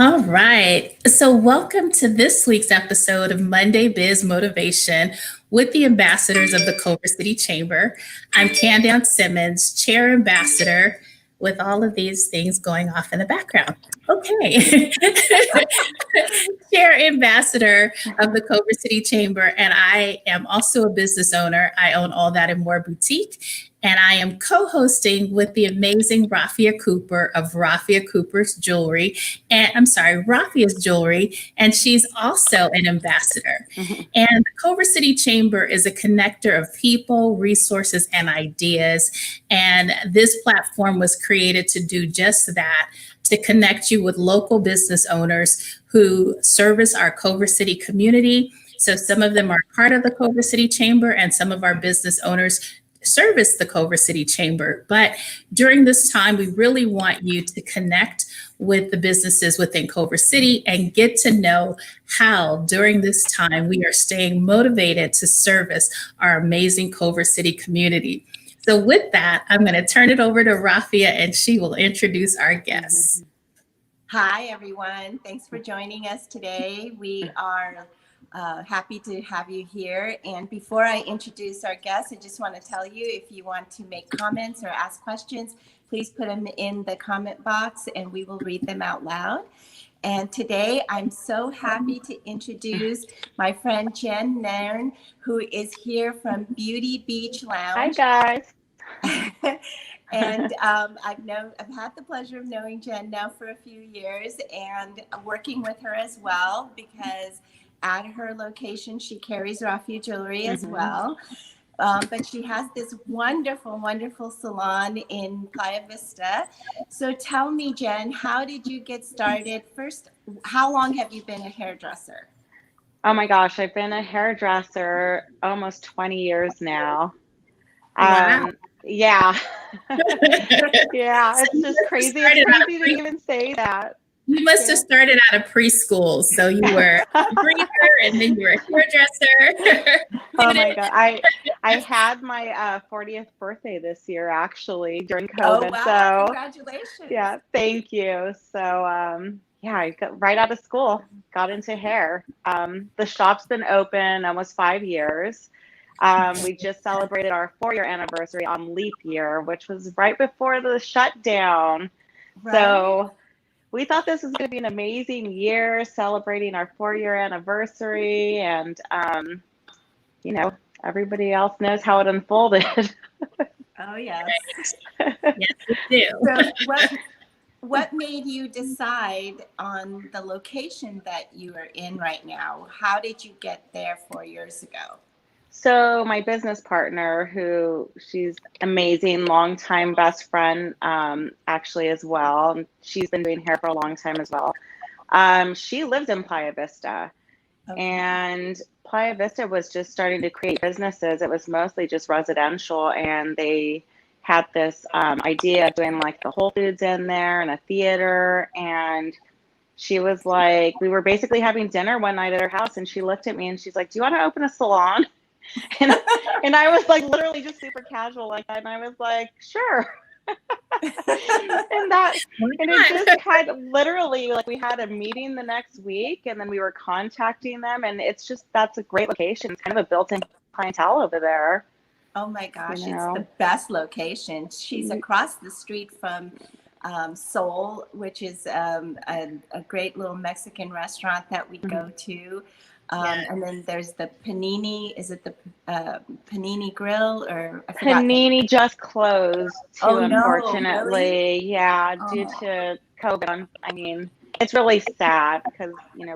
All right. So, welcome to this week's episode of Monday BIZ Motivation with the ambassadors of the Culver City Chamber. I'm Candance Simmons, Chair Ambassador, with all of these things going off in the background. Okay. Chair Ambassador of the Culver City Chamber, and I am also a business owner. I own All That and More Boutique, and I am co-hosting with the amazing Rafia Cooper of Rafia Cooper's Jewelry, and I'm sorry, Rafia's Jewelry, and she's also an ambassador. And the Culver City Chamber is a connector of people, resources, and ideas. And this platform was created to do just that, to connect you with local business owners who service our Culver City community. So some of them are part of the Culver City Chamber, and some of our business owners service the Culver City Chamber. But during this time, we really want you to connect with the businesses within Culver City and get to know how during this time we are staying motivated to service our amazing Culver City community. So with that, I'm going to turn it over to Rafia and she will introduce our guests. Hi, everyone. Thanks for joining us today. We are happy to have you here. And before I introduce our guests, I just want to tell you, if you want to make comments or ask questions, please put them in the comment box and we will read them out loud. And today I'm so happy to introduce my friend Jen Narin, who is here from Beauty Beach Lounge. Hi, guys. And I've had the pleasure of knowing Jen now for a few years and working with her as well, because at her location, she carries Rafia Jewelry as well. But she has this wonderful, wonderful salon in Playa Vista. So tell me, Jen, how did you get started? First, how long have you been a hairdresser? Oh my gosh, I've been a hairdresser almost 20 years now. Wow. Yeah. Yeah, it's just crazy. It's crazy to even say that. You must have started out of preschool. So you were a breeder and then you were a hairdresser. Oh my God. I had my 40th birthday this year, actually, during COVID. Oh, wow. So congratulations. yeah, thank you. So yeah, I got right out of school, got into hair. The shop's been open almost 5 years. We just celebrated our 4-year anniversary on leap year, which was right before the shutdown. Right. So we thought this was going to be an amazing year, celebrating our 4-year anniversary. And, everybody else knows how it unfolded. Oh, yes. Yes, we do. So what made you decide on the location that you are in right now? How did you get there 4 years ago? So my business partner, she's amazing, longtime best friend, actually as well. She's been doing hair for a long time as well. She lives in Playa Vista, and Playa Vista was just starting to create businesses. It was mostly just residential, and they had this idea of doing like the Whole Foods in there and a theater. And she was like, we were basically having dinner one night at her house, and she looked at me and she's like, "Do you want to open a salon?" And I was like, literally just super casual like that. And I was like, sure. and it just kind of literally, like, we had a meeting the next week and then we were contacting them. And that's a great location. It's kind of a built-in clientele over there. Oh my gosh, It's the best location. She's across the street from Soul, which is a great little Mexican restaurant that we go to. And then there's the Panini. Is it the Panini Grill or I forgot? Panini just closed too, unfortunately. Really? Yeah, due to COVID. I mean, it's really sad because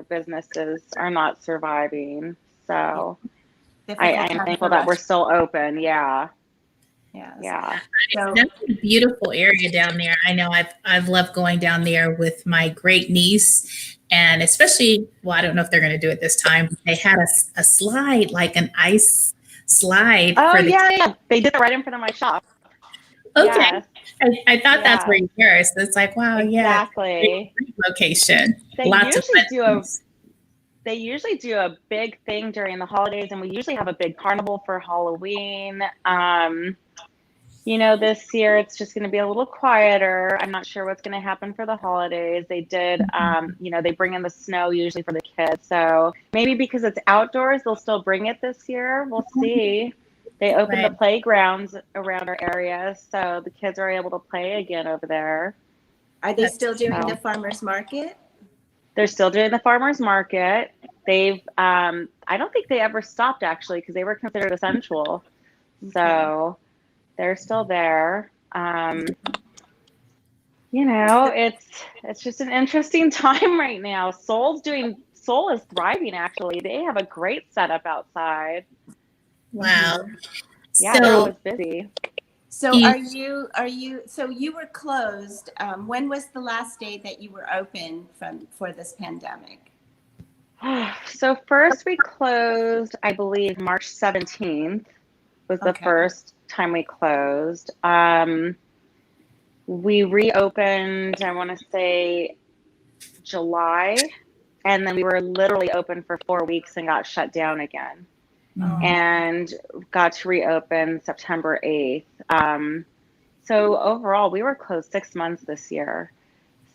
businesses are not surviving. So I'm thankful that we're still open. Yeah. Yes. Yeah. So, that's a beautiful area down there. I know I've loved going down there with my great niece, and especially, well, I don't know if they're going to do it this time. But they had a slide, like an ice slide. Oh, yeah. They did it right in front of my shop. Okay. Yes. I thought that's where you were. So it's like, wow, exactly. Great location. They usually do a big thing during the holidays, and we usually have a big carnival for Halloween. This year it's just going to be a little quieter. I'm not sure what's going to happen for the holidays. They did, they bring in the snow usually for the kids. So maybe because it's outdoors, they'll still bring it this year. We'll see. They opened the Right. playgrounds around our area, so the kids are able to play again over there. Are they still doing So the farmers market? they're still doing the farmers market. I don't think they ever stopped actually because they were considered essential. Okay. So they're still there. It's just an interesting time right now. Soul is thriving actually. They have a great setup outside. Wow. Yeah, they're So always busy. So you so you were closed. When was the last day that you were open for this pandemic? So first we closed, I believe March 17th was the Okay. first time we closed. We reopened, I want to say July, and then we were literally open for 4 weeks and got shut down again. Oh, And got to reopen September 8th. So overall, we were closed 6 months this year.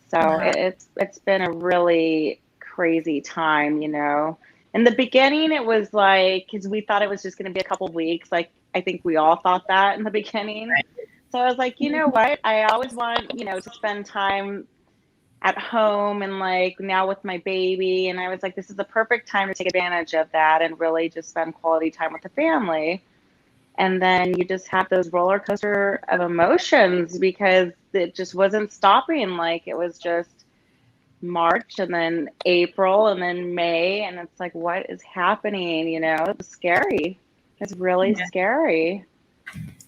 So wow. it's been a really crazy time. In the beginning, it was like, because we thought it was just going to be a couple of weeks. Like, I think we all thought that in the beginning. So I was like, you know what? I always want, to spend time at home and like now with my baby. And I was like, this is the perfect time to take advantage of that and really just spend quality time with the family. And then you just have those roller coaster of emotions because it just wasn't stopping. Like it was just March and then April and then May. And it's like, what is happening? It was scary. It's really Yeah. scary.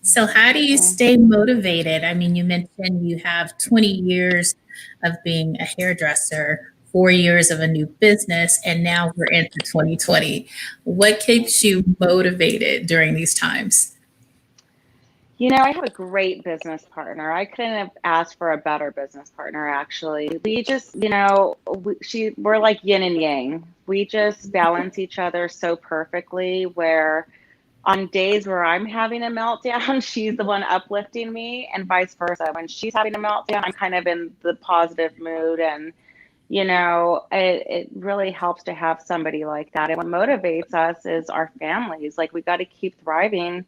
So how do you So, stay motivated? I mean, you mentioned you have 20 years of being a hairdresser, 4 years of a new business, and now we're into 2020. What keeps you motivated during these times? I have a great business partner. I couldn't have asked for a better business partner, actually. We just, we're like yin and yang. We just balance each other so perfectly where on days where I'm having a meltdown, she's the one uplifting me, and vice versa. When she's having a meltdown, I'm kind of in the positive mood. And, it really helps to have somebody like that. And what motivates us is our families. Like, we got to keep thriving,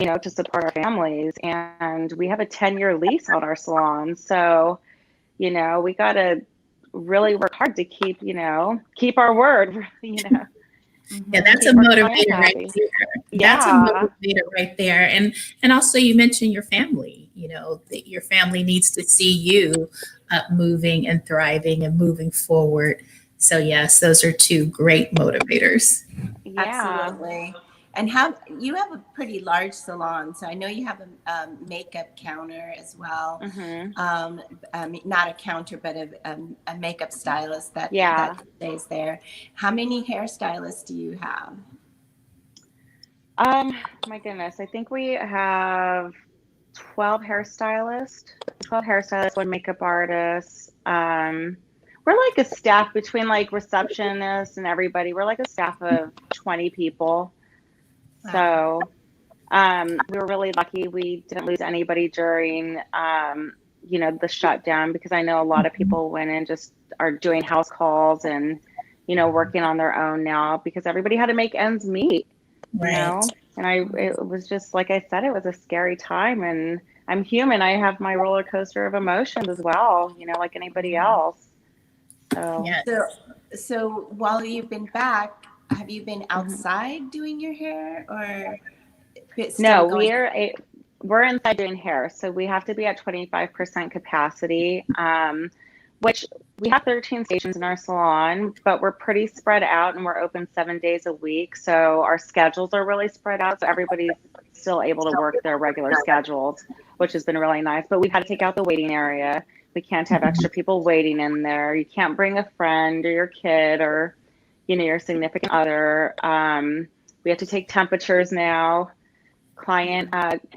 to support our families. And we have a 10-year lease on our salon. So, we got to really work hard to keep our word, Yeah, and that's a keep our clients motivator right happy. there. That's a Yeah. motivator right there. And also you mentioned your family, that your family needs to see you moving and thriving and moving forward. So yes, those are two great motivators. Yeah. absolutely. And how you have a pretty large salon, so I know you have a makeup counter as well. hmm Not a counter, but a makeup stylist Yeah. that stays there. How many hairstylists do you have? My goodness, I think we have 12 hairstylists, 12 hairstylists, one makeup artist. We're like a staff between like receptionists and everybody. We're like a staff of 20 people. Wow. So, we were really lucky. We didn't lose anybody during, the shutdown because I know a lot of people went and just are doing house calls and, working on their own now because everybody had to make ends meet, you Right. know? And it was just, like I said, it was a scary time and I'm human. I have my roller coaster of emotions as well, like anybody else. So, Yes. So, so while you've been back, have you been mhm. outside doing your hair or it's still No, going? we're inside doing hair, so we have to be at 25% capacity. Which we have 13 stations in our salon, but we're pretty spread out and we're open 7 days a week. So our schedules are really spread out. So everybody's still able to work their regular schedules, which has been really nice. But we've had to take out the waiting area. We can't have extra people waiting in there. You can't bring a friend or your kid or, your significant other. We have to take temperatures now, client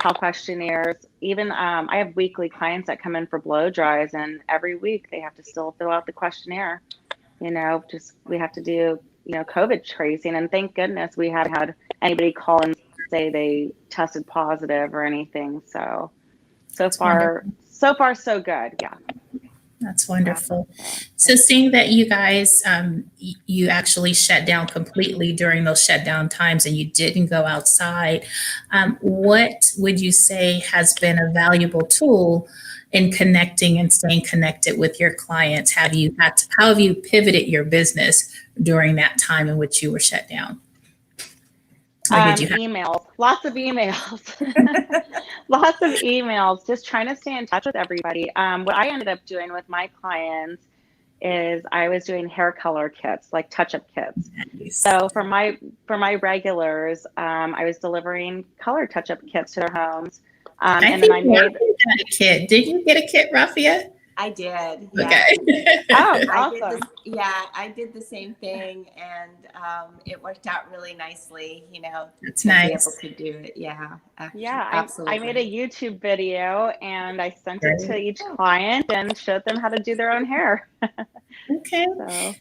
health questionnaires. Even I have weekly clients that come in for blow dries, and every week they have to still fill out the questionnaire. Just we have to do COVID tracing, and thank goodness we haven't had anybody call in say they tested positive or anything. So That's far, wonderful. so good. Yeah. That's wonderful. So seeing that you guys, you actually shut down completely during those shutdown times and you didn't go outside, what would you say has been a valuable tool in connecting and staying connected with your clients? How have you pivoted your business during that time in which you were shut down? Or did you have Emails, lots of emails, lots of emails, just trying to stay in touch with everybody. What I ended up doing with my clients is I was doing hair color kits, like touch-up kits. So for my regulars, I was delivering color touch-up kits to their homes. And then I made a kit. Did you get a kit, Rafia? I did. Yeah. Okay. Oh, awesome. I did the same thing, and it worked out really nicely. It's to nice. be able to do it. Yeah. Yeah, absolutely. I made a YouTube video and I sent it to each client and showed them how to do their own hair. Okay.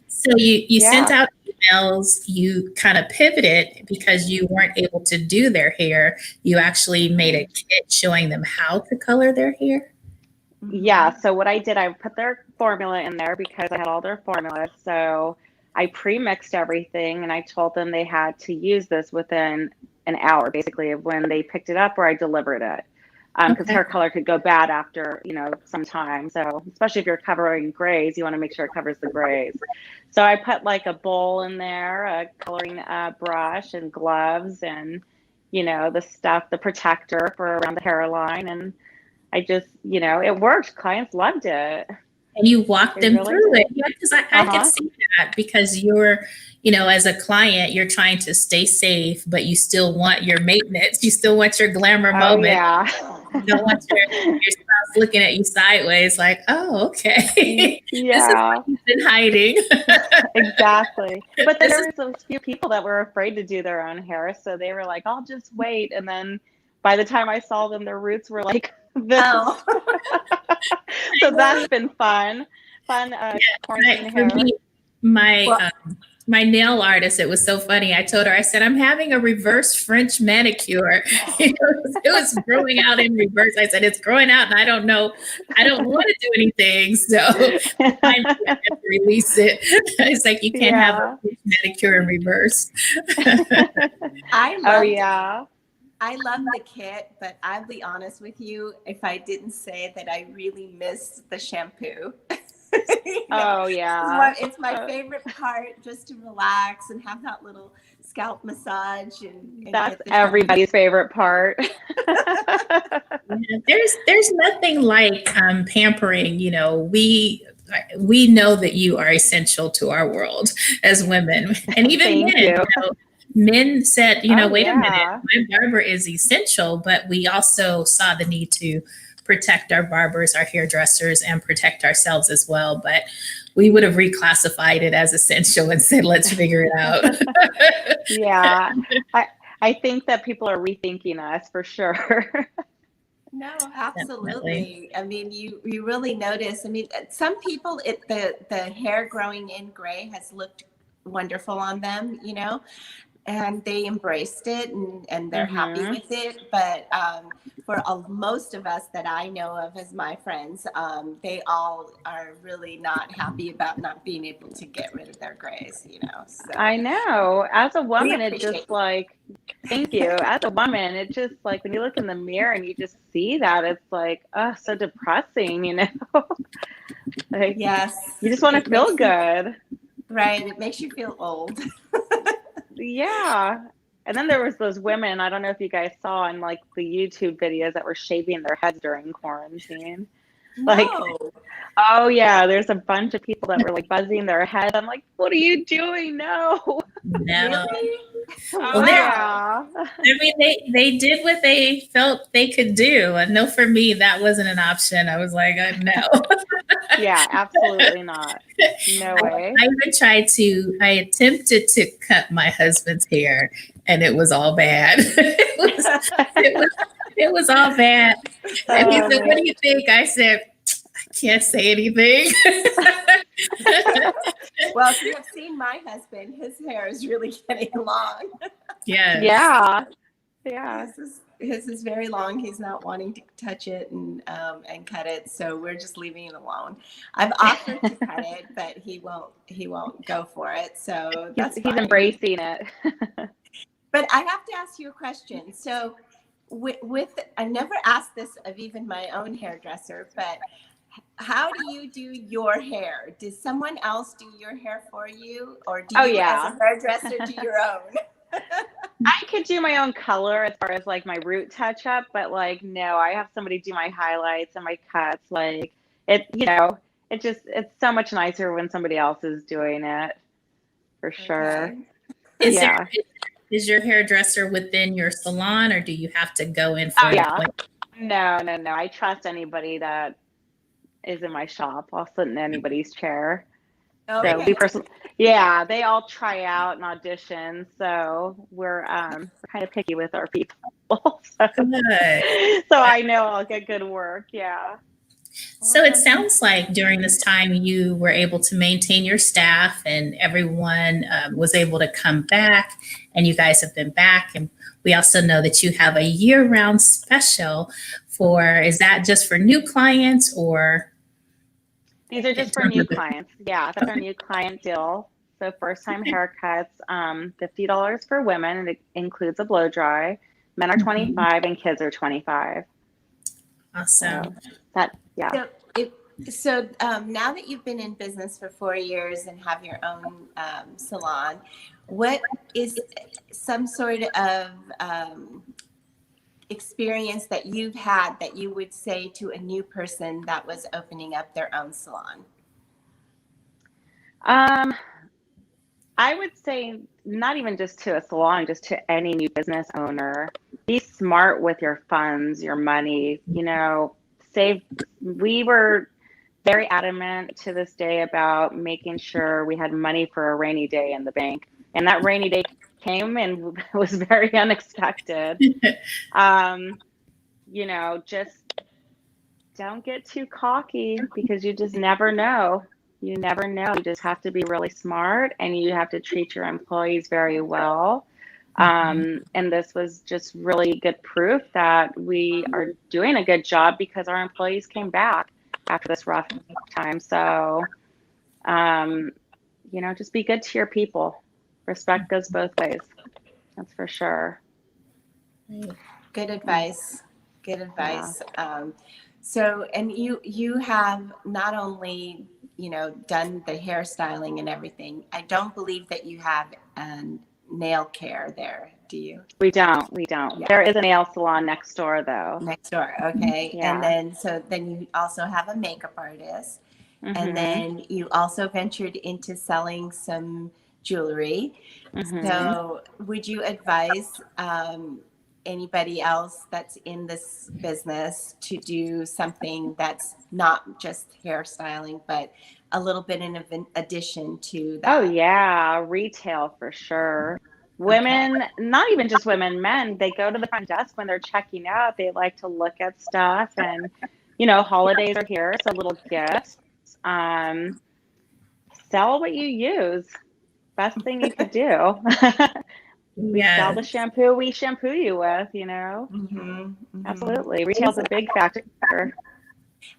So you sent out emails, you kind of pivoted because you weren't able to do their hair. You actually made a kit showing them how to color their hair. Yeah. So what I did, I put their formula in there because I had all their formulas. So I pre-mixed everything and I told them they had to use this within an hour, basically, of when they picked it up or I delivered it. Because hair color could go bad after, some time. So especially if you're covering grays, you want to make sure it covers the grays. So I put like a bowl in there, a coloring brush and gloves and, the protector for around the hairline. And I just, it worked. Clients loved it. And you walked them through it. Yeah, because I could see that because you're, as a client, you're trying to stay safe, but you still want your maintenance. You still want your glamour moment. Yeah. You don't want your spouse looking at you sideways like, oh, okay. Yeah. This is what you've been hiding. Exactly. But then there was those few people that were afraid to do their own hair. So they were like, I'll just wait. And then by the time I saw them, their roots were like this. Oh. So that's been fun. Quarantine hair. My nail artist, it was so funny. I told her, I said, I'm having a reverse French manicure. It was growing out in reverse. I said, it's growing out and I don't know. I don't want to do anything. So I have to release it. It's like, you can't have a French manicure in reverse. I love the kit, but I'll be honest with you, if I didn't say that I really miss the shampoo. Oh, yeah. It's my favorite part, just to relax and have that little scalp massage. And that's everybody's favorite part. There's nothing like pampering. We know that you are essential to our world as women, and even men. Men said, wait a minute, my barber is essential, but we also saw the need to protect our barbers, our hairdressers, and protect ourselves as well. But we would have reclassified it as essential and said, let's figure it out. Yeah, I think that people are rethinking us for sure. No, absolutely. Definitely. I mean, you really notice. I mean, some people, the hair growing in gray has looked wonderful on them, and they embraced it and they're happy with it. But for most of us that I know of as my friends, they all are really not happy about not being able to get rid of their grays, So I know. As a woman, it's just like, thank you. As a woman, it's just like when you look in the mirror and you just see that, it's like, oh, so depressing, Like, yes. You just want to feel good. Right. It makes you feel old. Yeah. And then there was those women, I don't know if you guys saw in like the YouTube videos that were shaving their heads during quarantine. No. Like, oh yeah, there's a bunch of people that were like buzzing their head. I'm like, what are you doing? No. Really? Well, I mean, they did what they felt they could do. And no, for me, that wasn't an option. I was like, no. Yeah, absolutely not. No way. I attempted to cut my husband's hair and it was all bad. It was all bad. And he said, what do you think? I said, I can't say anything. Well, if you have seen my husband, his hair is really getting long. Yeah. Yeah. Yeah. His is very long. He's not wanting to touch it and cut it, so we're just leaving it alone. I've offered to cut it, but he won't go for it. So that's He's fine. embracing it. But I have to ask you a question. So with I never asked this of even my own hairdresser, but how do you do your hair? Does someone else do your hair for you, or do you as a hairdresser do your own? I could do my own color as far as like my root touch up, but like no, I have somebody do my highlights and my cuts. Like it's so much nicer when somebody else is doing it, for sure. Okay. Is your hairdresser within your salon, or do you have to go in for an appointment? No. I trust anybody that is in my shop. I'll sit in anybody's chair. Okay. So they all try out and audition. So we're kind of picky with our people. So I know I'll get good work. Yeah. So it sounds like during this time you were able to maintain your staff and everyone was able to come back, and you guys have been back. And we also know that you have a year-round special is that just for new clients or? These are just for new clients. Yeah, that's our new client deal. So first-time haircuts, $50 for women, and it includes a blow dry. Men are $25 and kids are $25. Awesome. So now that you've been in business for 4 years and have your own salon, what is some sort of experience that you've had that you would say to a new person that was opening up their own salon? I would say not even just to a salon, just to any new business owner. Be smart with your funds, your money, save. We were very adamant to this day about making sure we had money for a rainy day in the bank. And that rainy day came and was very unexpected. Just don't get too cocky, because you just never know. You never know. You just have to be really smart, and you have to treat your employees very well. And this was just really good proof that we are doing a good job, because our employees came back after this rough time. So, just be good to your people. Respect goes both ways. That's for sure. Good advice. Good advice. So, and you have not only, done the hairstyling and everything. I don't believe that you have nail care there, do you? We don't. Yeah. There is a nail salon next door, though. Next door, okay. Yeah. And then you also have a makeup artist. And then you also ventured into selling some jewelry. So would you advise anybody else that's in this business to do something that's not just hairstyling, but a little bit in addition to that? Oh, yeah. Retail for sure. Women, not even just women, men, they go to the front desk when they're checking out. They like to look at stuff, and, holidays are here. So little gifts. Sell what you use. Best thing you could do. We sell the shampoo we shampoo you with, Absolutely. Retail's a big factor.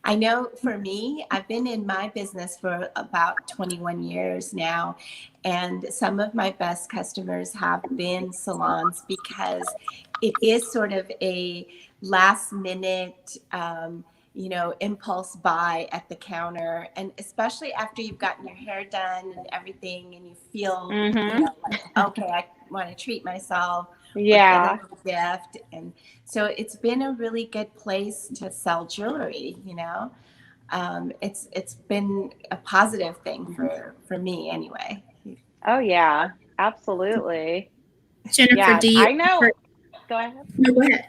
I know for me, I've been in my business for about 21 years now, and some of my best customers have been salons, because it is sort of a last minute, impulse buy at the counter. And especially after you've gotten your hair done and everything, and you feel, like, okay, I want to treat myself. Yeah. With a gift. And so it's been a really good place to sell jewelry, It's been a positive thing for me anyway. Oh, yeah, absolutely. Jennifer, do you? I know. Go ahead. No, go ahead.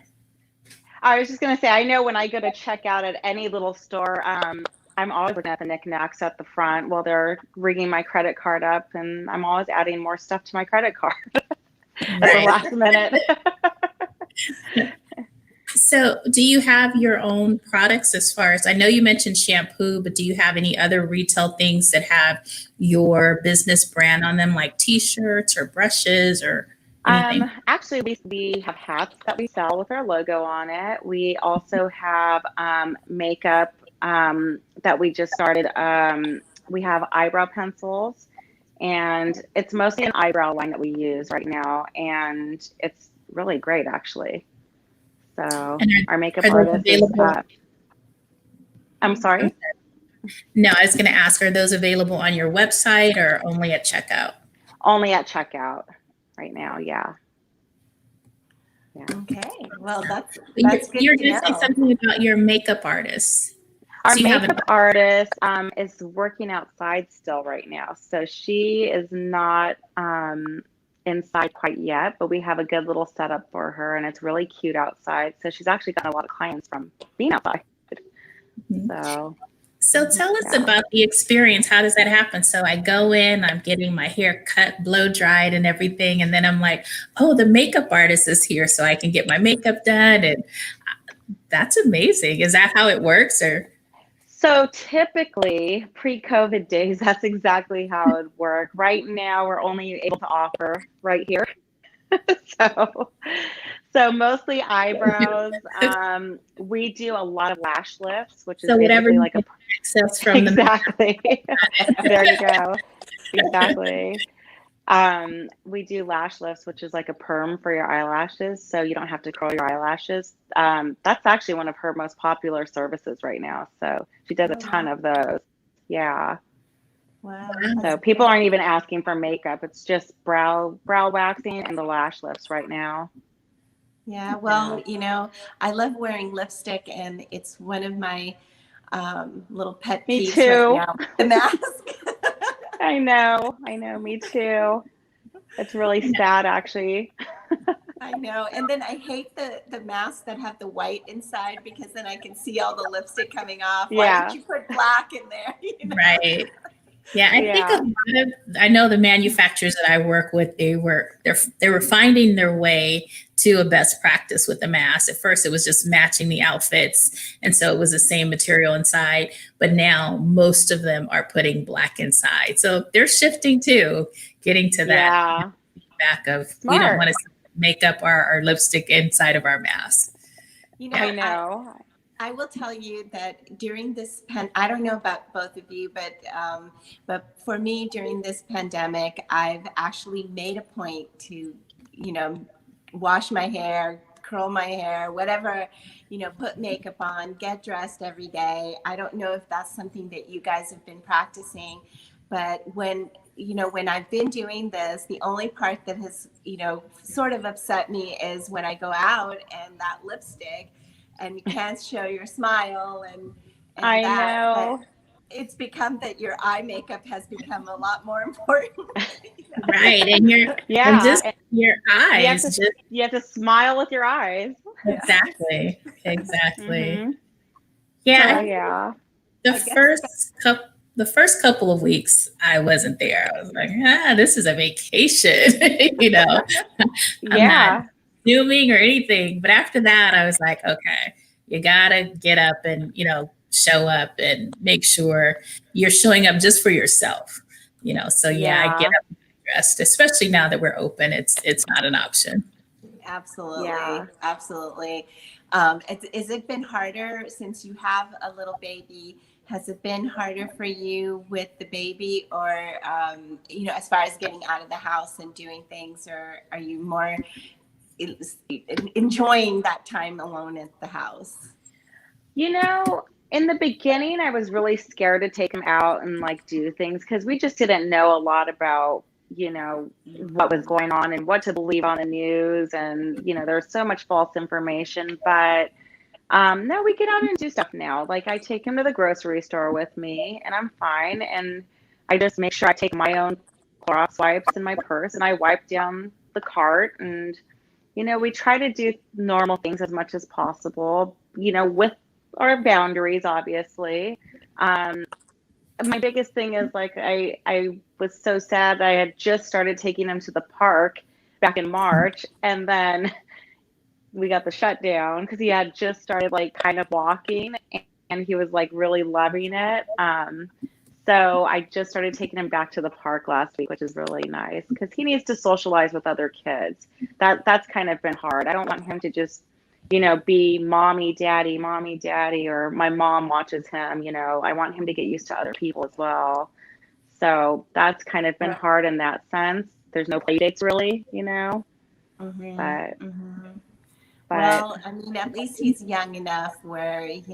I was just going to say, I know when I go to check out at any little store, I'm always looking at the knickknacks at the front while they're ringing my credit card up, and I'm always adding more stuff to my credit card at the last minute. So do you have your own products, as far as, I know you mentioned shampoo, but do you have any other retail things that have your business brand on them, like t-shirts or brushes or Anything? Actually, we have hats that we sell with our logo on it. We also have makeup that we just started. We have eyebrow pencils, and it's mostly an eyebrow line that we use right now, and it's really great, actually. So And our makeup are those artist is, available? I'm sorry? No, I was going to ask, are those available on your website or only at checkout? Only at checkout right now, yeah. Okay, well, You're, that's good you're to going to say know. something about your makeup artist. Our So you have an makeup artist is working outside still right now. So she is not inside quite yet, but we have a good little setup for her, and it's really cute outside. So she's actually gotten a lot of clients from being outside. So, So tell us yeah. about the experience. How does that happen? So I go in, I'm getting my hair cut, blow dried and everything. And then I'm like, oh, the makeup artist is here so I can get my makeup done. And that's amazing. Is that how it works or? So typically pre-COVID days, that's exactly how it would work. Right now, we're only able to offer right here. So, so mostly eyebrows. We do a lot of lash lifts, which is So whatever basically you like a can access from the exactly. There you go. Exactly. We do lash lifts, which is like a perm for your eyelashes, so you don't have to curl your eyelashes. That's actually one of her most popular services right now. So she does a Oh, ton wow. of those. Yeah. Wow, So that's people great. aren't even asking for makeup. It's just brow waxing and the lash lifts right now. Yeah, Yeah. well, I love wearing lipstick, and it's one of my little pet Me peeves right too. now. The mask. I know. I know. Me too. It's really sad, actually. I know. And then I hate the masks that have the white inside, because then I can see all the lipstick coming off. Why didn't Yeah. you put black in there? right. Yeah, I think a Yeah. lot of I know the manufacturers that I work with, they were finding their way to a best practice with the mask. At first it was just matching the outfits, and so it was the same material inside, but now most of them are putting black inside. So they're shifting too, getting to that Yeah. back of we don't want Smart. to make up our lipstick inside of our mask. You I know, I, know. I will tell you that during this I don't know about both of you, but for me during this pandemic, I've actually made a point to, wash my hair, curl my hair, whatever, put makeup on, get dressed every day. I don't know if that's something that you guys have been practicing, but when I've been doing this, the only part that has, sort of upset me is when I go out and that lipstick, and you can't show your smile and I that, but know. it's become that your eye makeup has become a lot more important. Right. And Yeah. just your You have eyes, to just you have to smile with your eyes. exactly. Exactly. Mm-hmm. Yeah, So I So think yeah. the I guess the first couple of weeks I wasn't there. I was like, this is a vacation. you know, I'm not Yeah. zooming or anything. But after that, I was like, okay, you gotta get up and, show up and make sure you're showing up just for yourself. So yeah, I get Yeah. up and get dressed, especially now that we're open. It's not an option. absolutely, Yeah. absolutely. Has it been harder since you have a little baby? Has it been harder for you with the baby, or as far as getting out of the house and doing things, or are you more enjoying that time alone at the house? You know, in the beginning, I was really scared to take him out and like do things because we just didn't know a lot about, what was going on and what to believe on the news. And, there's so much false information. But no, we get out and do stuff now. Like I take him to the grocery store with me and I'm fine. And I just make sure I take my own Clorox wipes in my purse and I wipe down the cart. And, we try to do normal things as much as possible, with our boundaries, obviously. Um, my biggest thing is like I was so sad that I had just started taking him to the park back in March, and then we got the shutdown because he had just started like kind of walking, and he was like really loving it. So I just started taking him back to the park last week, which is really nice because he needs to socialize with other kids. That's kind of been hard. I don't want him to just, be mommy, daddy, or my mom watches him, I want him to get used to other people as well. So that's kind of been Right. hard in that sense. There's no play dates really, Mhm, but mhm. but Well, I mean, at least he's young enough where, he's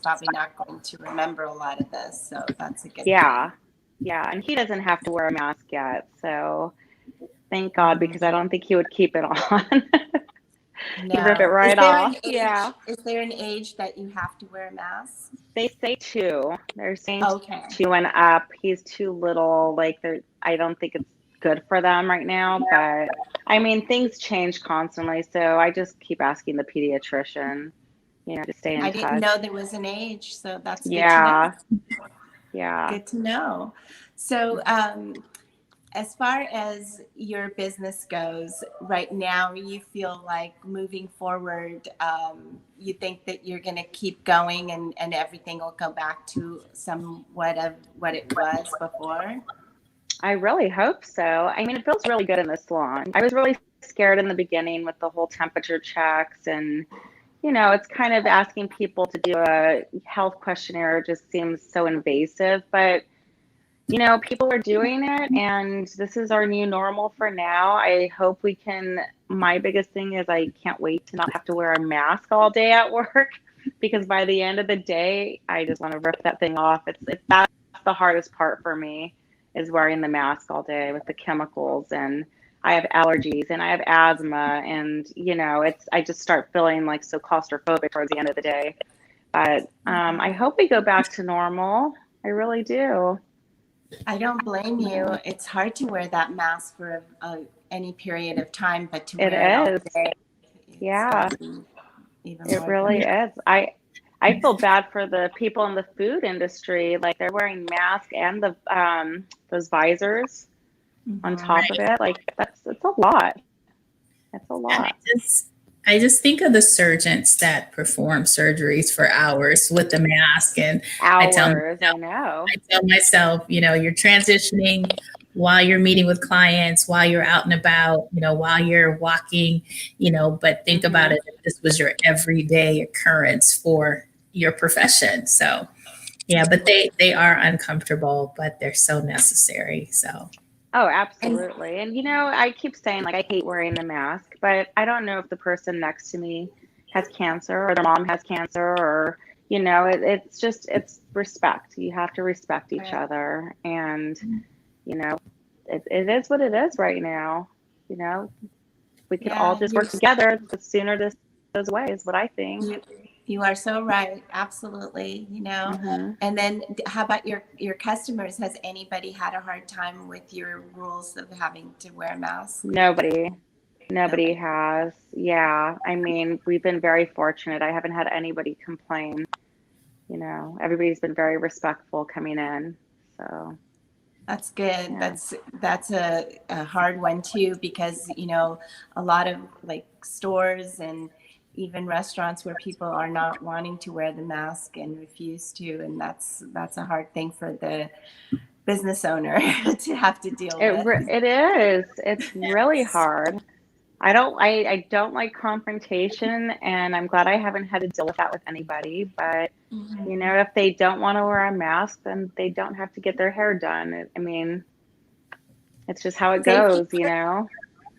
probably not going to remember a lot of this. So that's a good yeah, thing. yeah, and he doesn't have to wear a mask yet. So thank God because I Mhm. don't think he would keep it on. He'd rip it No. right off. Yeah. Is there an age that you have to wear a mask? They say two. They're saying Okay. two and up. He's too little. Like I don't think it's good for them right now. But I mean, things change constantly, so I just keep asking the pediatrician, to stay in I didn't touch. know there was an age, so that's good to know. Yeah, yeah. Good to know. So, as far as your business goes right now, you feel like moving forward, you think that you're going to keep going and everything will go back to somewhat of what it was before? I really hope so. I mean, it feels really good in the salon. I was really scared in the beginning with the whole temperature checks and it's kind of asking people to do a health questionnaire just seems so invasive, but people are doing it and this is our new normal for now. I hope we can. My biggest thing is I can't wait to not have to wear a mask all day at work because by the end of the day, I just want to rip that thing off. That's the hardest part for me is wearing the mask all day with the chemicals and I have allergies and I have asthma and I just start feeling like so claustrophobic towards the end of the day. But I hope we go back to normal. I really do. I don't blame you. Yeah. It's hard to wear that mask for any period of time, but to It wear it all is. day, it's got Yeah, to be even it more really difficult. is. I feel bad for the people in the food industry. Like they're wearing masks and the those visors on Mhm. top of it. Like it's a lot. It's a And lot. I just think of the surgeons that perform surgeries for hours with the mask. And I tell Hours, I know. I tell myself, you're transitioning while you're meeting with clients, while you're out and about, while you're walking, but think about Hmm. it if this was your everyday occurrence for your profession. So yeah, but they are uncomfortable, but they're so necessary. So Oh, And absolutely. And I keep saying like I hate wearing the mask, but I don't know if the person next to me has cancer or their mom has cancer or it's respect. You have to respect each other. And, you know, it is what it is right now. You know, we could all yeah, just work together. The sooner this goes away is what I think. you you are so right. Absolutely. Hmm. And then how about your customers? Has anybody had a hard time with your rules of having to wear a mask? Nobody. Nobody Nobody. has. Yeah. I mean, we've been very fortunate. I haven't had anybody complain. Everybody's been very respectful coming in. So, That's good. yeah. That's a hard one too, because a lot of like stores and even restaurants where people are not wanting to wear the mask and refuse to, and that's a hard thing for the business owner to have to deal with. It is. It's really hard. I don't like confrontation and I'm glad I haven't had to deal with that with anybody, but Mhm. if they don't want to wear a mask, then they don't have to get their hair done. I mean, it's just how it Safety goes.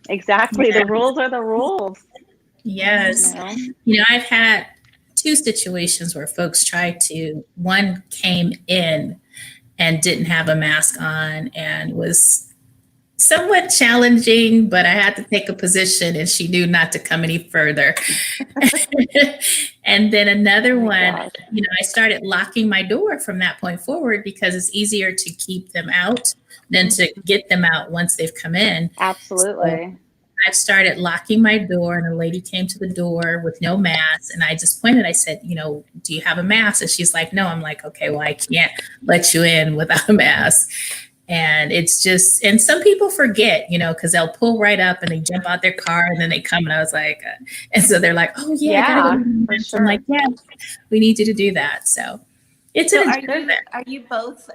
Exactly. The rules are the rules, you yes, know. I've had two situations where folks tried to, one came in and didn't have a mask on and was somewhat challenging, but I had to take a position and she knew not to come any further. And then Oh another my one, gosh. I started locking my door from that point forward because it's easier to keep them out than to get them out once they've come in. So Absolutely. I started locking my door, and a lady came to the door with no mask. And I just pointed, I said, do you have a mask? And she's like, no. I'm like, okay, well, I can't let you in without a mask. And it's just, and some people forget, because they'll pull right up and they jump out their car and then they come. And I was like, and so they're like, oh, yeah, I got to go Yeah, to the for mask. I'm like, sure. yeah, we need you to do that. So, It's So an enjoyment. are you both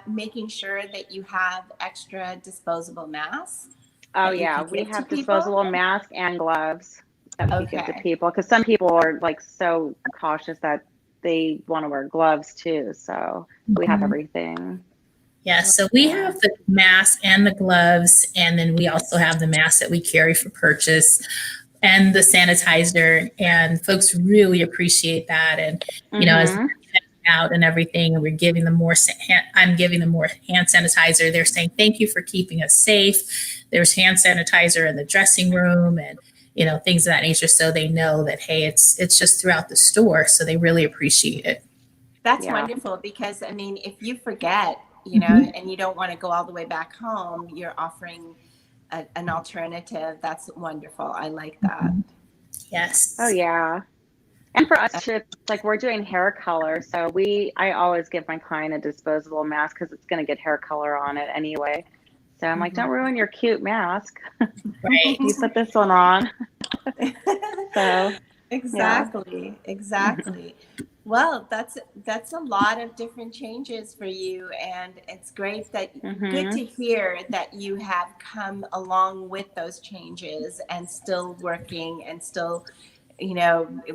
making sure that you have extra disposable masks Oh that you yeah, can we give to have people? disposable masks and gloves that we give to Okay. people because some people are like so cautious that they want to wear gloves too. So we have Mhm. everything. Yeah, so we Yeah. have the mask and the gloves, and then we also have the mask that we carry for purchase and the sanitizer. And folks really appreciate that. And, as Mm-hmm. out and everything, and we're giving them more, I'm giving them more hand sanitizer. They're saying, thank you for keeping us safe. There's hand sanitizer in the dressing room and, things of that nature. So they know that, hey, it's just throughout the store. So they really appreciate it. That's Yeah. wonderful because I mean, if you forget, Mhm. and you don't want to go all the way back home, you're offering an alternative. That's wonderful. I like that. Oh Yes. yeah. And for us too, it's like we're doing hair color. So I always give my client a disposable mask because it's going to get hair color on it anyway. So I'm like, Mhm. don't ruin your cute mask. You Right. put this one on. So yeah. Exactly, exactly. Well, that's a lot of different changes for you, and it's great that good Mm-hmm. to hear that you have come along with those changes and still working and still,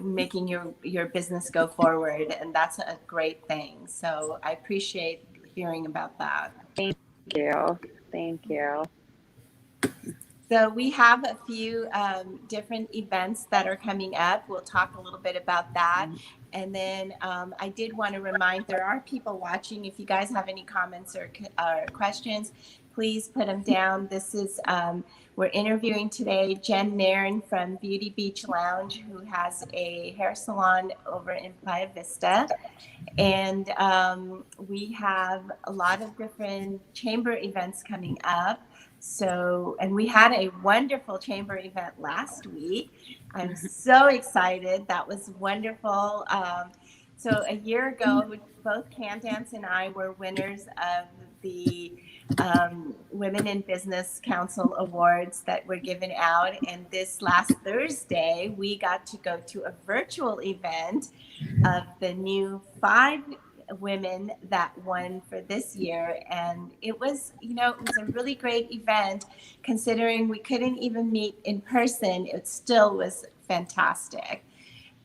making your business go forward, and that's a great thing. So I appreciate hearing about that. Thank you. Thank you. So we have a few different events that are coming up. We'll talk a little bit about that. And then I did want to remind there are people watching. If you guys have any comments or questions, please put them down. This is, we're interviewing today Jen Narin from Beauty Beach Lounge, who has a hair salon over in Playa Vista. And we have a lot of different chamber events coming up. So, and we had a wonderful chamber event last week. I'm so excited. That was wonderful. So, a year ago, both Candance and I were winners of the Women in Business Council Awards that were given out. And this last Thursday, we got to go to a virtual event of the new 5 women that won for this year. And it was a really great event considering we couldn't even meet in person. It still was fantastic.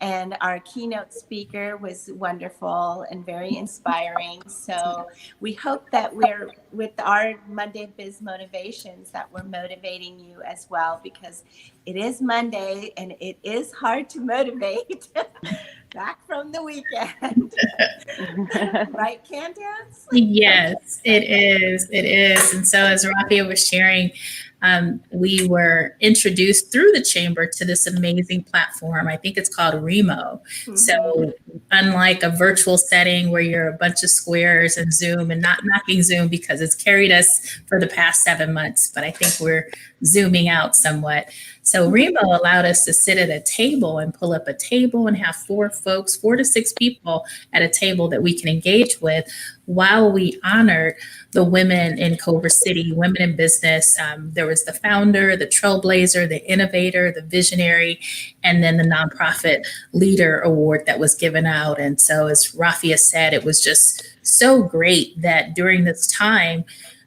And our keynote speaker was wonderful and very inspiring. So we hope that we're, with our Monday Biz Motivations, that we're motivating you as well, because it is Monday and it is hard to motivate back from the weekend. Right, Candance? Yes, it is. It is. And so, as Rafia was sharing, we were introduced through the chamber to this amazing platform. I think it's called Remo. Mm-hmm. So, unlike a virtual setting where you're a bunch of squares and Zoom, and not knocking Zoom because it's carried us for the past 7 months, but I think we're zooming out somewhat. So Remo allowed us to sit at a table and pull up a table and have 4 to 6 people at a table that we can engage with while we honored the women in Culver City, women in business. There was the founder, the trailblazer, the innovator, the visionary, and then the nonprofit leader award that was given out. And so, as Rafia said, it was just so great that during this time,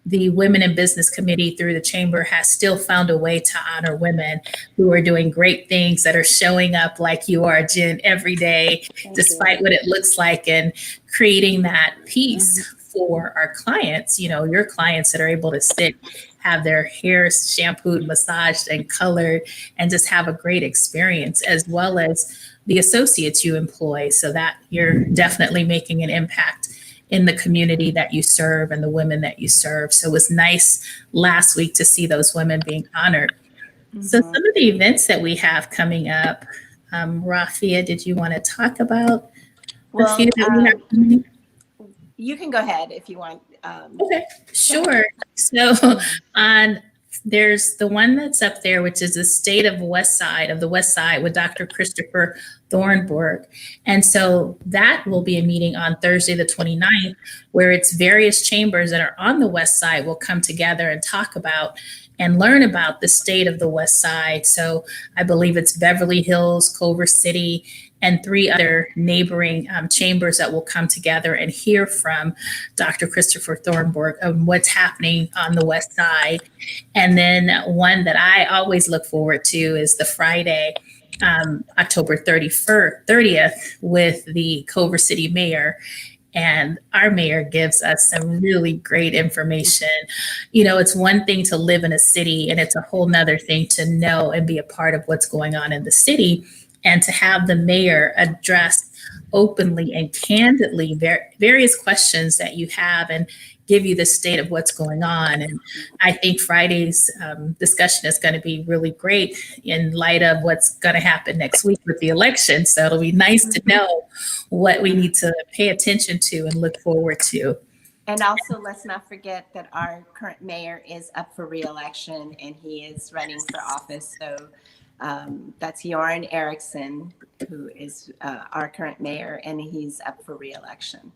the Women in Business Committee through the Chamber has still found a way to honor women who are doing great things, that are showing up like you are, Jen, every day, Thank despite you. what it looks like, and creating that Mhm. peace for our clients, your clients that are able to sit, have their hair shampooed, massaged, and colored, and just have a great experience, as well as the associates you employ, so that you're definitely making an impact in the community that you serve and the women that you serve. So it was nice last week to see those women being honored. So Mm-hmm. some of the events that we have coming up, Rafia, did you want to talk about the few Well, that we have coming? you can go ahead if you want. Okay, Go ahead. sure. So on there's the one that's up there, which is the state of the West Side with Dr. Christopher Thornburg. And so that will be a meeting on Thursday, the 29th, where it's various chambers that are on the West Side will come together and talk about and learn about the state of the West Side. So I believe it's Beverly Hills, Culver City, and 3 other neighboring chambers that will come together and hear from Dr. Christopher Thornburg on what's happening on the West Side. And then one that I always look forward to is the Friday, October 30th, with the Culver City Mayor. And our mayor gives us some really great information. You know, it's one thing to live in a city, and it's a whole nother thing to know and be a part of what's going on in the city. And to have the mayor address openly and candidly various questions that you have and give you the state of what's going on. And I think Friday's discussion is going to be really great in light of what's going to happen next week with the election. So it'll be nice to know what we need to pay attention to and look forward to. And also, let's not forget that our current mayor is up for re-election, and he is running for office. So that's Joran Eriksson, who is our current mayor, and he's up for re-election.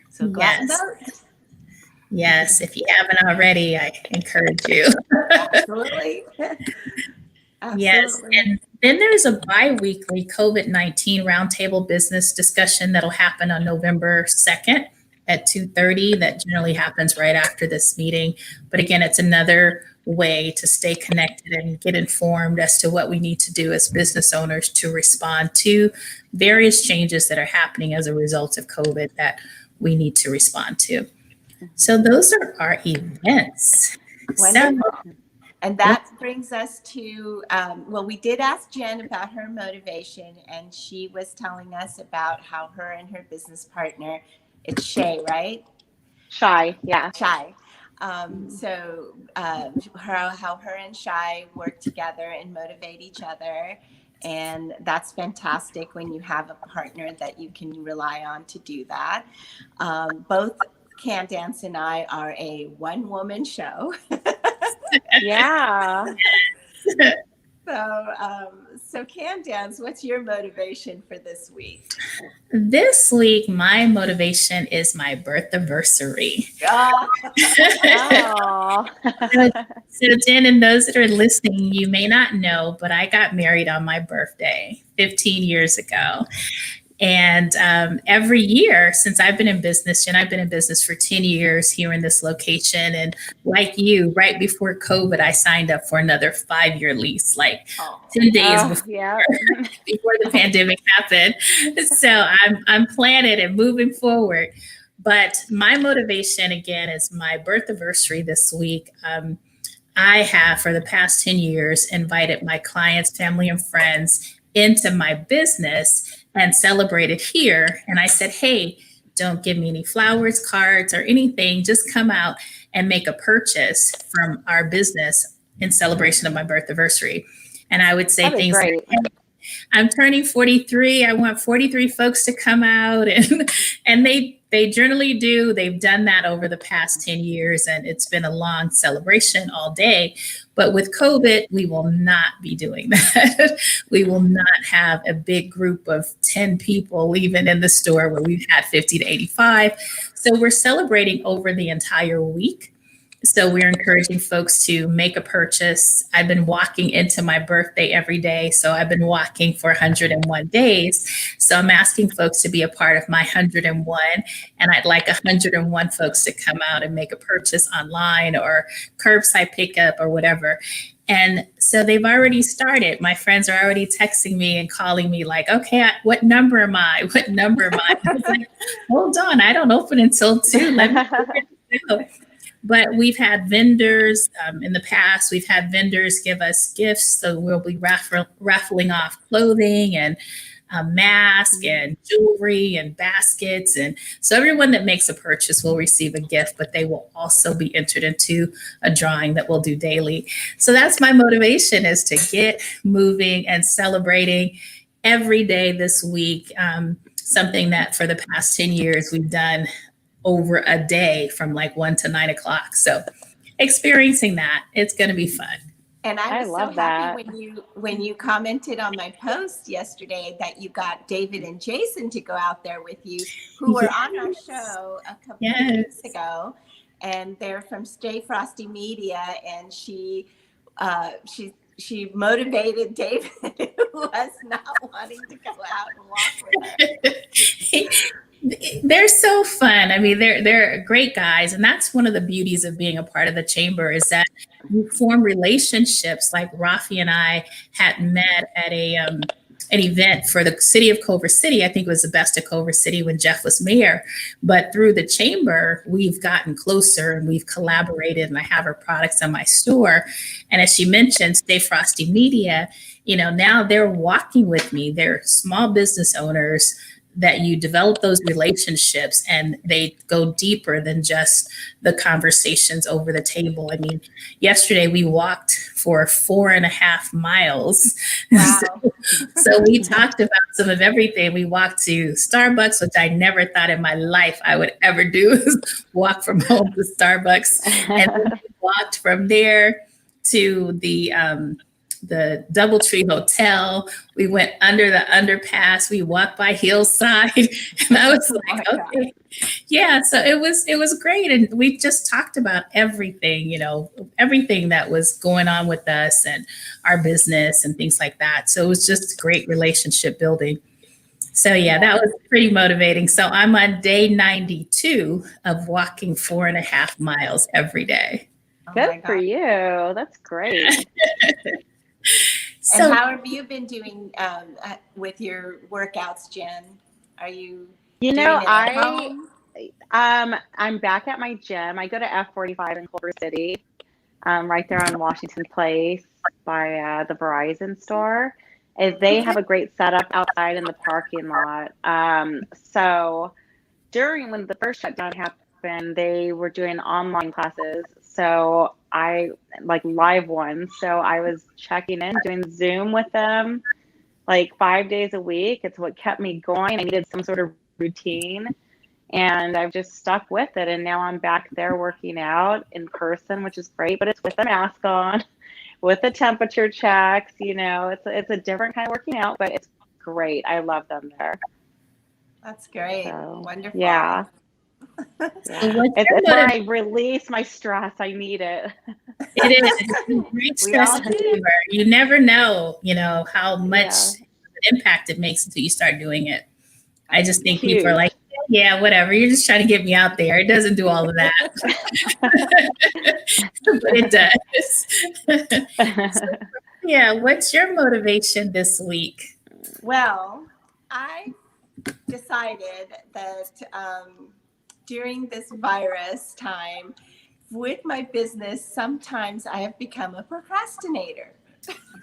So go out and vote. Yes, if you haven't already, I encourage you. Absolutely. Absolutely. Yes, and then there's a bi-weekly COVID-19 roundtable business discussion that'll happen on November 2nd at 2:30. That generally happens right after this meeting. But again, it's another way to stay connected and get informed as to what we need to do as business owners to respond to various changes that are happening as a result of COVID that we need to respond to. So those are our events. Wonderful. And that brings us to, well, we did ask Jen about her motivation, and she was telling us about how her and her business partner, it's Shay, right? Shy, yeah. Shy. So how her and Shy work together and motivate each other. And that's fantastic when you have a partner that you can rely on to do that. Both Candance and I are a one-woman show. Yeah. So Candance, what's your motivation for this week? This week, my motivation is my birth anniversary. Oh. So Jen, and those that are listening, you may not know, but I got married on my birthday 15 years ago. And every year since I've been in business, Jen, I've been in business for 10 years here in this location. And like you, right before COVID, I signed up for another 5-year lease, like 10 days before the pandemic happened. So I'm planning and moving forward. But my motivation, again, is my birth anniversary this week. I have, for the past 10 years, invited my clients, family, and friends into my business and celebrated here. And I said, hey, don't give me any flowers, cards, or anything. Just come out and make a purchase from our business in celebration of my birth anniversary. And I would say things like, hey, I'm turning 43. I want 43 folks to come out. And they generally do. They've done that over the past 10 years, and it's been a long celebration all day. But with COVID, we will not be doing that. We will not have a big group of 10 people even in the store where we've had 50 to 85. So we're celebrating over the entire week. So we're encouraging folks to make a purchase. I've been walking into my birthday every day. So I've been walking for 101 days. So I'm asking folks to be a part of my 101. And I'd like 101 folks to come out and make a purchase online or curbside pickup or whatever. And so they've already started. My friends are already texting me and calling me like, okay, what number am I? What number am I? I was like, hold on, I don't open until 2. Let me know. But we've had vendors in the past. We've had vendors give us gifts. So we'll be raffling off clothing and a mask and jewelry and baskets. And so everyone that makes a purchase will receive a gift, but they will also be entered into a drawing that we'll do daily. So that's my motivation, is to get moving and celebrating every day this week. Something that for the past 10 years we've done over a day from like 1 to 9 o'clock. So experiencing that, it's going to be fun. And I was so happy when you commented on my post yesterday that you got David and Jason to go out there with you, who were on our show a couple of weeks ago. And they're from Stay Frosty Media. And she's she motivated David, who was not wanting to go out and walk with her. They're so fun. I mean, they're great guys, and that's one of the beauties of being a part of the chamber is that you form relationships. Like Rafi and I had met at an event for the city of Culver City. I think it was the best of Culver City when Jeff was mayor. But through the chamber, we've gotten closer and we've collaborated. And I have her products in my store. And as she mentioned, Stay Frosty Media. Now they're walking with me. They're small business owners that you develop those relationships and they go deeper than just the conversations over the table. I mean, yesterday we walked for 4.5 miles. Wow. So we talked about some of everything. We walked to Starbucks, which I never thought in my life I would ever do, is walk from home to Starbucks. And then we walked from there to the Doubletree Hotel. We went under the underpass. We walked by Hillside, and I was like, okay, yeah. So it was great, and we just talked about everything, everything that was going on with us and our business and things like that. So it was just great relationship building. So yeah, that was pretty motivating. So I'm on day 92 of walking 4.5 miles every day. Good for you. That's great. So, and how have you been doing with your workouts, Jen? Are you? I'm back at my gym. I go to F45 in Culver City, right there on Washington Place by the Verizon store. They have a great setup outside in the parking lot. So when the first shutdown happened, they were doing online classes. So I like live ones. So I was checking in, doing Zoom with them like 5 days a week. It's what kept me going. I needed some sort of routine and I've just stuck with it. And now I'm back there working out in person, which is great, but it's with a mask on, with the temperature checks, it's a different kind of working out, but it's great. I love them there. That's great. So, wonderful. Yeah. It's where I release my stress. I need it. It is. It's great stress reliever. You never know, how much impact it makes until you start doing it. I just think people are like, yeah, whatever. You're just trying to get me out there. It doesn't do all of that. But it does. So, yeah. What's your motivation this week? Well, I decided that during this virus time with my business, sometimes I have become a procrastinator. That's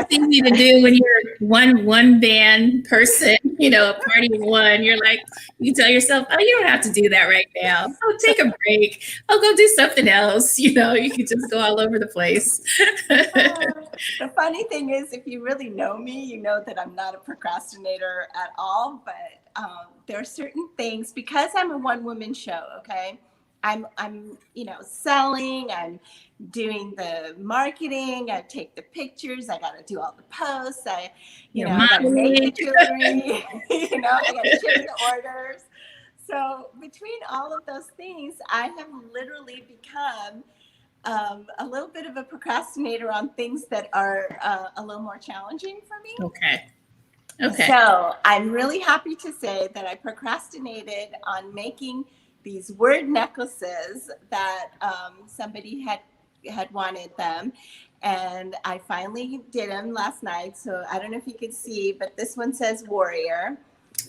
easy to do when you're one band person, a party of one. You're like, you tell yourself, oh, you don't have to do that right now. Oh, take a break. I'll go do something else. You can just go all over the place. The funny thing is, if you really know me, you know that I'm not a procrastinator at all. But there are certain things, because I'm a one-woman show, okay? I'm selling, I'm doing the marketing, I take the pictures, I got to do all the posts, I got to make the jewelry, I got to ship the orders. So between all of those things, I have literally become a little bit of a procrastinator on things that are a little more challenging for me. Okay. So I'm really happy to say that I procrastinated on making these word necklaces that somebody had wanted them. And I finally did them last night. So I don't know if you could see, but this one says warrior.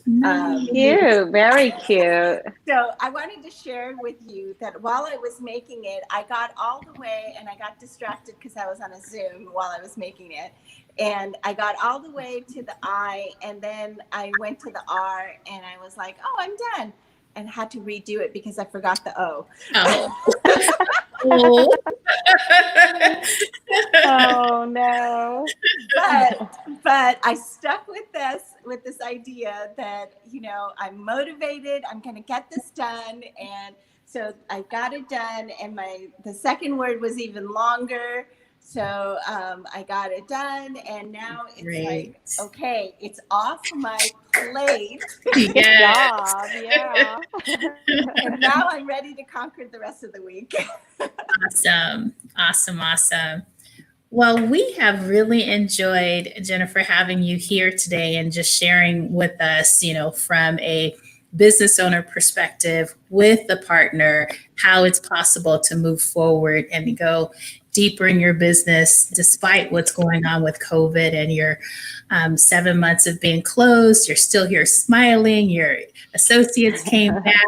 Cute, very cute. So I wanted to share with you that while I was making it, I got all the way, and I got distracted because I was on a Zoom while I was making it. And I got all the way to the I, and then I went to the R, and I was like, oh, I'm done. And had to redo it because I forgot the O. Oh no. But I stuck with this idea that, I'm motivated, I'm going to get this done. And so I got it done. And the second word was even longer. So I got it done, and now it's Great. like, okay, it's off my plate, Good Yes. job. Yeah. and now I'm ready to conquer the rest of the week. Awesome. Awesome. Awesome. Well, we have really enjoyed, Jennifer, having you here today and just sharing with us, from a business owner perspective with the partner, how it's possible to move forward and to go deeper in your business despite what's going on with COVID and your 7 months of being closed. You're still here smiling. Your associates came back.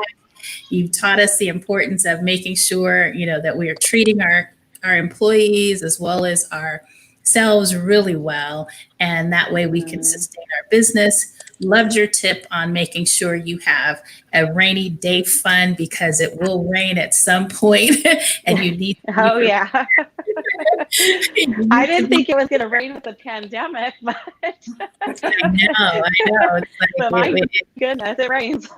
You've taught us the importance of making sure, that we are treating our employees as well as ourselves really well. And that way we can sustain our business. Loved your tip on making sure you have a rainy day fund because it will rain at some point and you need to Oh, yeah. you need I to didn't be- think it was going to rain with the pandemic, but I know. It's like but my it, goodness, it rains.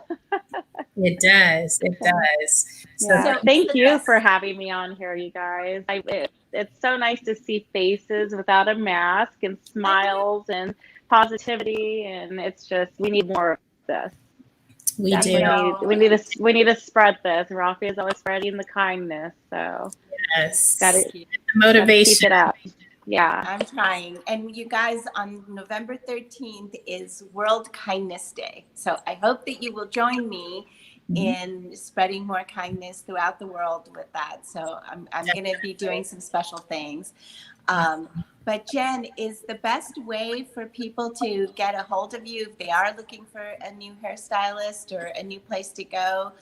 it does. It does. So Yeah. So Thank the you best- for having me on here, you guys. It's so nice to see faces without a mask and smiles and positivity, and it's just we need more of this. we I do. know. We need to spread this. Rafia is always spreading the kindness, so Yes. gotta, Thank you. gotta Motivation. keep it up. Yeah. I'm trying. And you guys, on November 13th is World Kindness Day. So I hope that you will join me in spreading more kindness throughout the world with that. So I'm going to be doing some special things. But Jen, is the best way for people to get a hold of you if they are looking for a new hairstylist or a new place to go?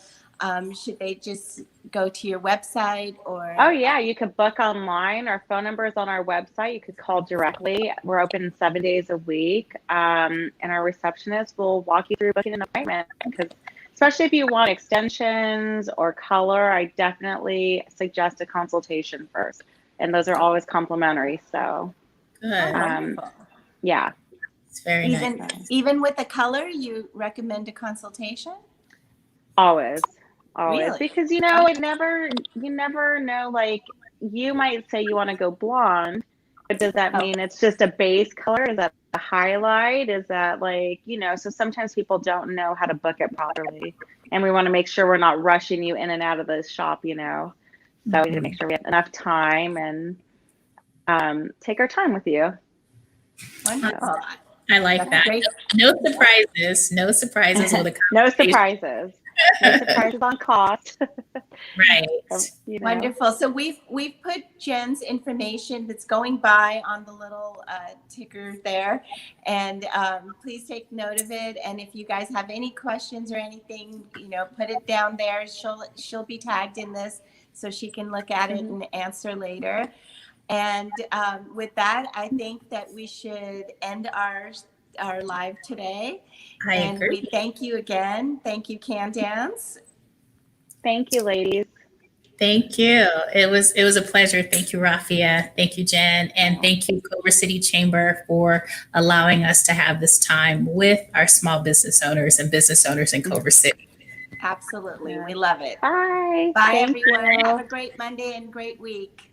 Should they just go to your website or? Oh yeah, you could book online. Our phone number is on our website. You could call directly. We're open 7 days a week, and our receptionist will walk you through booking an appointment. Because especially if you want extensions or color, I definitely suggest a consultation first, and those are always complimentary. So Good. Wonderful. yeah, It's very nice. Even with the color, you recommend a consultation? always. Really? Because you never know, like you might say you want to go blonde, but does that mean it's just a base color? Is that a highlight? Is that so sometimes people don't know how to book it properly, and we want to make sure we're not rushing you in and out of the shop, so we need to make sure we have enough time and take our time with you. Wonderful. I like that. Great. No surprises. No surprises with a No surprises. No surprises on cost. right. Wonderful. So we've put Jen's information that's going by on the little ticker there, and please take note of it. And if you guys have any questions or anything, put it down there. She'll be tagged in this so she can look at it and answer later. And with that, I think that we should end our live today. I and agree. we thank you again. Thank you, Candance. Thank you, ladies. Thank you. It was a pleasure. Thank you, Rafia. Thank you, Jen. And thank you, Culver City Chamber, for allowing us to have this time with our small business owners and business owners in Culver City. Absolutely. We love it. Bye. Bye, Thank everyone. you. Have a great Monday and great week.